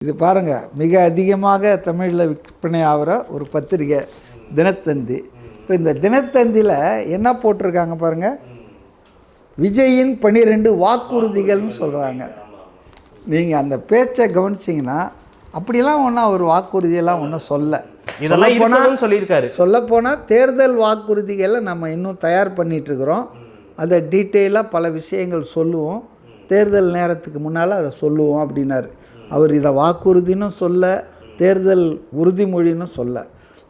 இது பாருங்கள், மிக அதிகமாக தமிழில் விற்பனை ஆகிற ஒரு பத்திரிகை தினத்தந்தி. இப்போ இந்த தினத்தந்தியில் என்ன போட்டிருக்காங்க பாருங்கள், விஜயின் 12 வாக்குறுதிகள்னு சொல்கிறாங்க. நீங்கள் அந்த பேச்சை கவனிச்சிங்கன்னா அப்படிலாம் ஒன்றும் ஒரு வாக்குறுதியெல்லாம் ஒன்றும் சொல்லப்போனால் தேர்தல் வாக்குறுதிகளை நம்ம இன்னும் தயார் பண்ணிகிட்ருக்குறோம். அதை டீட்டெயிலாக பல விஷயங்கள் சொல்லுவோம், தேர்தல் நேரத்துக்கு முன்னால் அதை சொல்லுவோம் அப்படின்னாரு. அவர் இதை வாக்குறுதின்னு சொல்ல, தேர்தல் உறுதிமொழின்னு சொல்ல.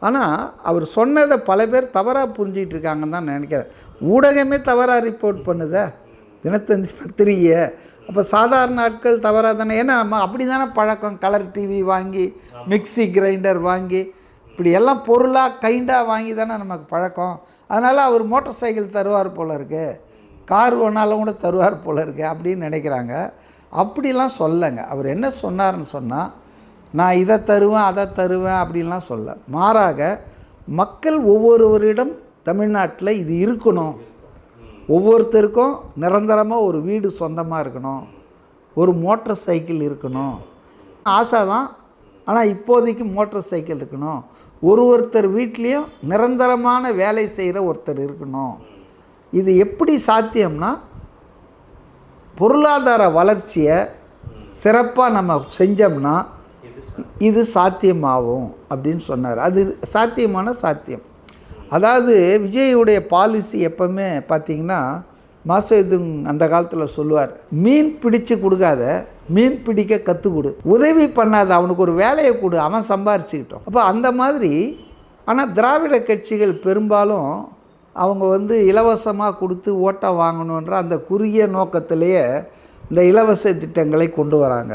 ஆனால் அவர் சொன்னதை பல பேர் தவறாக புரிஞ்சிகிட்டு இருக்காங்கன்னு தான் நினைக்கிறேன். ஊடகமே தவறாக ரிப்போர்ட் பண்ணுதே தினத்தந்தி பத்திரிகையை. அப்போ சாதாரண நாட்கள் தவறாக தானே, ஏன்னா நம்ம அப்படி தானே பழக்கம். கலர் டிவி வாங்கி, மிக்சி கிரைண்டர் வாங்கி, இப்படி எல்லாம் பொருளாக கைண்டாக வாங்கி தானே நமக்கு பழக்கம். அதனால் அவர் மோட்டார் சைக்கிள் தருவார் போல் இருக்குது, கார் ஒன்றாலும் கூட தருவார் போல் இருக்குது அப்படின்னு நினைக்கிறாங்க. அப்படிலாம் சொல்லங்க. அவர் என்ன சொன்னார்னு சொன்னால், நான் இதை தருவேன் அதை தருவேன் அப்படின்லாம் சொல்ல. மாறாக மக்கள் ஒவ்வொருவரிடம் தமிழ்நாட்டில் இது இருக்கணும், ஒவ்வொருத்தருக்கும் நிரந்தரமாக ஒரு வீடு சொந்தமாக இருக்கணும், ஒரு மோட்டார் சைக்கிள் இருக்கணும், ஆசை தான். ஆனால் இப்போதைக்கு மோட்டார் சைக்கிள் இருக்கணும், ஒருத்தர் வீட்லேயும் நிரந்தரமான வேலை செய்கிற ஒருத்தர் இருக்கணும். இது எப்படி சாத்தியம்னா, பொருளாதார வளர்ச்சியை சிறப்பாக நம்ம செஞ்சோம்னா இது சாத்தியமாகும் அப்படின்னு சொன்னார். அது சாத்தியம். அதாவது விஜயுடைய பாலிசி எப்போவுமே பார்த்திங்கன்னா, மாசதுங் அந்த காலத்தில் சொல்லுவார், மீன் பிடிச்சு கொடுக்காத, மீன் பிடிக்க கற்றுக் கொடு, உதவி பண்ணாத, அவனுக்கு ஒரு வேலையை கொடு, அவன் சம்பாரிச்சுக்கிட்டோம். அப்போ அந்த மாதிரி. ஆனால் திராவிட கட்சிகள் பெரும்பாலும் அவங்க இலவசமாக கொடுத்து ஓட்டை வாங்கணுன்ற அந்த குறுகிய நோக்கத்திலேயே இந்த இலவச திட்டங்களை கொண்டு வராங்க.